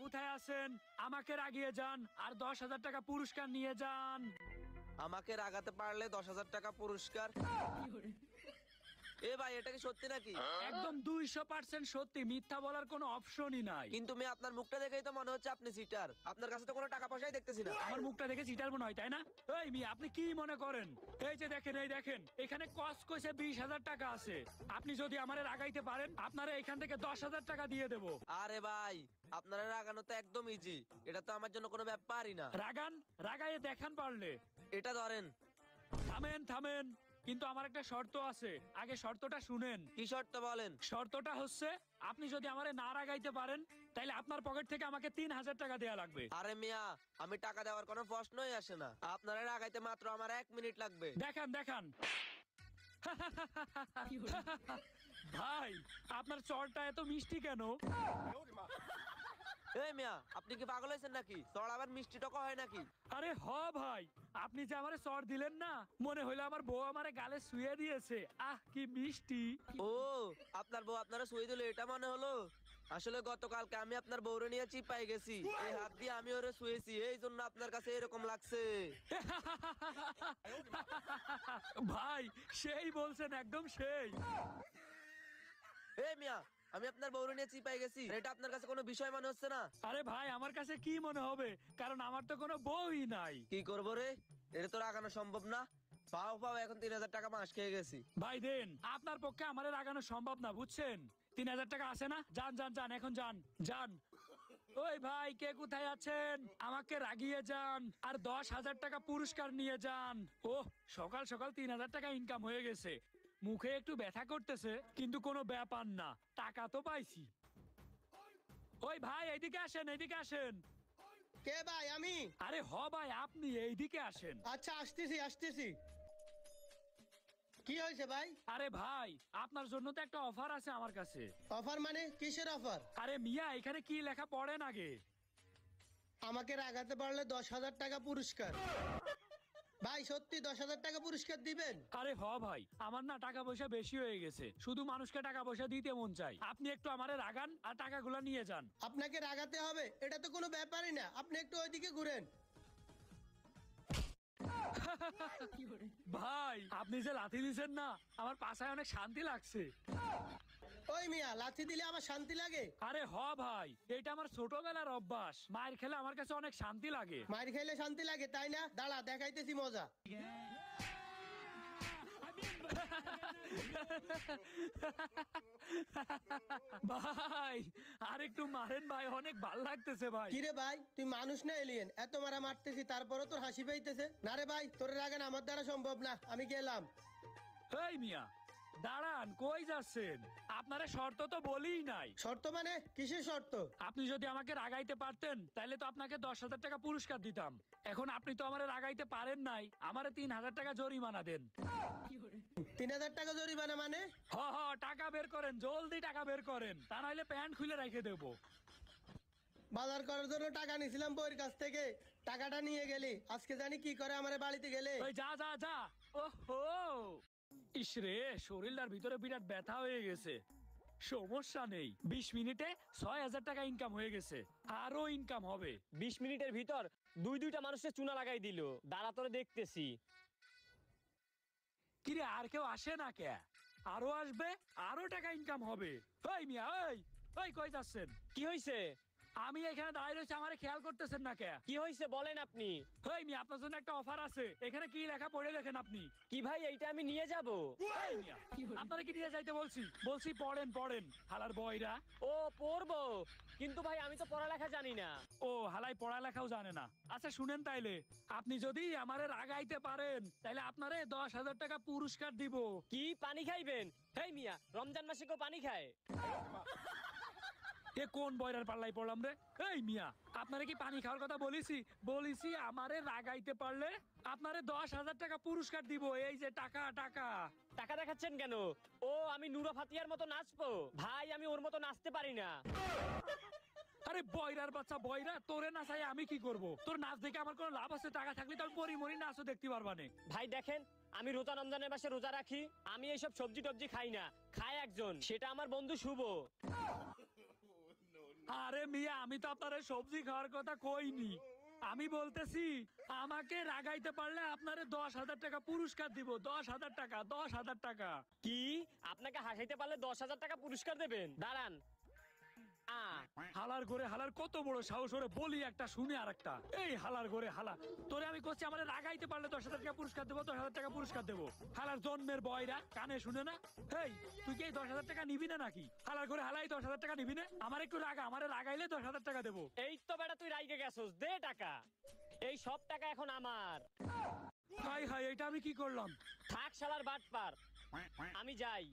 কোথায় আছেন? আমাকে রাগিয়ে যান আর 10,000 টাকা পুরস্কার নিয়ে যান। আমাকে রাগাতে পারলে 10,000 টাকা পুরস্কার। এ ভাই, এটা কি সত্যি নাকি? একদম 200% সত্যি, মিথ্যা বলার কোনো অপশনই নাই। কিন্তু মেয়ে, আপনার মুখটা দেখেই তো মনে হচ্ছে আপনি চিটার। আপনার কাছে তো কোনো টাকা পয়সাই দেখতেছি না। আমার মুখটা দেখে চিটার মনে হয়, তাই না? এই মিয়া, আপনি কি মনে করেন? এই যে দেখেন, এই দেখেন, এখানে কস কইছে 20,000 টাকা আছে। আপনি যদি আমারে রাগাইতে পারেন, আপনারা এখান থেকে 10,000 টাকা দিয়ে দেবো। আরে ভাই, আপনারা রাগানো তো একদম ইজি। এটা তো আমার জন্য কোনো ব্যাপারই না। রাগান, রাগাইয়ে দেখান পারলে। এটা ধরেন। থামেন থামেন, কিন্তু আমার একটা শর্ত আছে, আগে শর্তটা শুনেন। কি শর্ত বলেন? শর্তটা হচ্ছে, আপনি যদি আমারে না রাগাইতে পারেন, তাহলে আপনার পকেট থেকে আমাকে 3,000 টাকা দেয়া লাগবে। আরে মিয়া, আমি টাকা দেওয়ার কোনো প্রশ্নই আসে না। আপনারা রাগাইতে মাত্র আমার 1 মিনিট লাগবে। দেখান দেখান। ভাই, আপনার চরটা এত মিষ্টি কেন? এই মিয়া, আপনি কি পাগল হয়েছেন নাকি? তোর আবার মিষ্টি টকা হয় নাকি? আরে হ ভাই, আপনি যে আমারে চর দিলেন না, মনে হইলো আমার বউ আমারে গালে শুয়ে দিয়েছে। আহ, কি মিষ্টি। ও, আপনার বউ আপনারা শুয়ে দিল, এটা মনে হলো? আসলে গতকালকে আমি আপনার বউরে নিয়ে চিপাই গেছি। এই হাত দিয়ে আমি ওরে শুয়েছি, এই জন্য আপনার কাছে এরকম লাগছে। ভাই, সেই বলছেন, একদম সেই। এই মিয়া, আমি আপনার বউরে নিয়ে চিপাই গেছি, এটা আপনার কাছে কোনো বিষয় মনে হচ্ছে না? আরে ভাই, আমার কাছে কি মনে হবে, কারণ আমার তো কোনো বউই নাই। কি করবো রে, এটা তো রাগানো সম্ভব না। পাও পাও, এখন 3,000 টাকা মাস খেয়ে গেছি। ভাই দেন, আপনার পক্ষে আমারে রাগানো সম্ভব না, বুঝছেন? 3,000 টাকা আছে না? যান যান যান, এখন যান যান। ওই ভাই, কে কোথায় আছেন? আমাকে রাগিয়ে যান আর 10,000 টাকা পুরস্কার নিয়ে যান। ওহ, সকাল সকাল 3,000 টাকা ইনকাম হয়ে গেছে। মুখে একটু ব্যথা করতেছে, কিন্তু কোনো ব্যাপার না, টাকা তো পাইছি। ওই ভাই, এইদিকে আসেন, এইদিকে আসেন। কে ভাই? আমি? আরে হ ভাই, আপনি এইদিকে আসেন। আচ্ছা, আসতেছি আসতেছি। কি হয়েছে ভাই? আরে ভাই, আপনার জন্য তো একটা অফার আছে আমার কাছে। অফার মানে কিসের অফার? আরে মিয়া, এখানে কি লেখা পড়েন আগে। আমাকে রাগাতে পারলে 10,000 টাকা পুরস্কার। ভাই, সত্যি 10,000 টাকা পুরস্কার দিবেন? আরে হ ভাই, আমার না টাকা পয়সা বেশি হয়ে গেছে, শুধু মানুষকে টাকা পয়সা দিতে মন চাই। আপনি একটু আমারে রাগান আর টাকাগুলো নিয়ে যান। আপনাকে রাগাতে হবে এটা তো কোনো ব্যাপারই না। আপনি একটু ওইদিকে ঘুরেন। ভাই, আপনি যে লাথি দিছেন না, আমার পাছায় অনেক শান্তি লাগছে। ওই মিয়া, লাথি দিলে আমার শান্তি লাগে? আরে হ ভাই, এটা আমার ছোটবেলার অভ্যাস, মায়ের খেলে আমার কাছে অনেক শান্তি লাগে। মার খাইলে শান্তি লাগে, তাই না? দাঁড়া, দেখাইতেছি মজা। ভাই, আর একটু মারেন ভাই, অনেক ভাল লাগতেছে ভাই। কিরে ভাই, তুই মানুষ না এলিয়েন? এত মারা মারতেছি তারপরও তোর হাসি পাইতেছে না রে ভাই? তোর রাগান আমার দ্বারা সম্ভব না, আমি গেলাম। এই মিয়া, দাঁড়ান, কই যাচ্ছেন? আপনারা শর্ত তো বলিই নাই। শর্ত মানে? কিসের শর্ত? আপনি যদি আমাকে রাগাইতে পারতেন, তাহলে তো আপনাকে 10,000 টাকা পুরস্কার দিতাম। এখন আপনি তো আমারে রাগাইতে পারেন নাই, আমারে 3,000 টাকা জরিমানা দেন। 3,000 টাকা জরিমানা মানে? হ হ, টাকা বের করেন, জলদি টাকা বের করেন, তা নাহলে প্যান্ট খুলে রেখে দেবো। বাজার করার জন্য টাকা নিছিলাম বউয়ের কাছ থেকে, টাকাটা নিয়ে গেলি, আজকে জানি কি করে আমার বাড়িতে গেলে। ওই যা যা যা। ওহো, ইসরে, শরীরটার ভিতরে বিরাট ব্যথা হয়ে গেছে। সমস্যা নেই, 20 মিনিটে 6,000 টাকা ইনকাম হয়ে গেছে, আরো ইনকাম হবে। 20 মিনিটের ভিতর দুইটা মানুষের চুনা লাগাই দিল। দাঁড়া, তোরে দেখতেছি। কিরে, আর কেউ আসে না কে? আরো আসবে, আরো টাকা ইনকাম হবে। ওই মিয়া, ওই ওই, কই যাচ্ছেন? কি হয়েছে? আমি এখানে দাঁড়িয়ে রয়েছে, আমারে খেয়াল করতেছেন না কে? কি হয়েছে বলেন আপনি। ওই মিয়া, আপনার জন্য একটা অফার আছে, এখানে কি লেখা পড়ে দেখেন আপনি। কি ভাই, এইটা আমি নিয়ে যাব? এই মিয়া, আপনারা কি নিয়ে যাইতে বলছি? বলছি পড়েন পড়েন, হালার বয়রা। ও, পড়বো, কিন্তু ভাই আমি তো পড়ালেখা জানি না। ও, হালাই পড়ালেখাও জানে না। আচ্ছা শুনেন তাইলে, আপনি যদি আমারে রাগাইতে পারেন, তাহলে আপনারে 10,000 টাকা পুরস্কার দিব। কি, পানি খাইবেন? হেই মিয়া, রমজান মাসে কেউ পানি খায়? এ কোন বয়রার পাল্লাই পড়লাম রে? এই মিয়া, আপনারে কি পানি খাওয়ার কথা বলিছি? বলিছি আমারে রাগাইতে পারলে আপনারে 10,000 টাকা পুরস্কার দিব। এই যে টাকা টাকা। টাকা দেখাচ্ছেন কেন? ও, আমি নুরা ফাতিয়ার মতো নাচবো? ভাই, আমি ওর মতো নাচতে পারি না। আরে বয়রার বাচ্চা বয়রা, তোরে না চাই আমি কি করব? তোর নাচ দেখে আমার কোনো লাভ আছে? টাকা থাকলে তো আমি পরি মরি নাচও দেখতে পারবা না। ভাই দেখেন, আমি রোজা রমজানের মাসে রোজা রাখি। আমি এইসব সবজি টবজি খাই না, খায় একজন, সেটা আমার বন্ধু শুভ। আরে মিয়া, আমি তো আপনার এই সবজি খাওয়ার কথা কইনি। আমি বলতেছি আমাকে রাগাইতে পারলে আপনারে 10,000 টাকা পুরস্কার দিব। 10,000 টাকা, 10,000 টাকা। কি আপনাকে হাসাইতে পারলে 10,000 টাকা পুরস্কার দেবেন? দাঁড়ান। হালার ঘরে হালার কত বড় সাহস, ওরে বলি একটা শুনে আর একটা। এই হালার ঘরে হালা, তোরে আমি করছি আমারে রাগাইতে পারলে 10,000 টাকা পুরস্কার দেবো, 10,000 টাকা পুরস্কার দেবো। হালার জন্মের বয়রা কানে শুনে না। হেই, তুই কি এই 10,000 টাকা নিবি না নাকি? হালার ঘরে হালাই 10,000 টাকা নিবি না? আমার একটু রাগা, আমারে রাগাইলে 10,000 টাকা দেবো। এই তো বেটা তুই রাইগে গেছস, দে টাকা। এই সব টাকা এখন আমার। হাই হাই, এটা আমি কি করলাম? থাক শালার বাটপার, আমি যাই।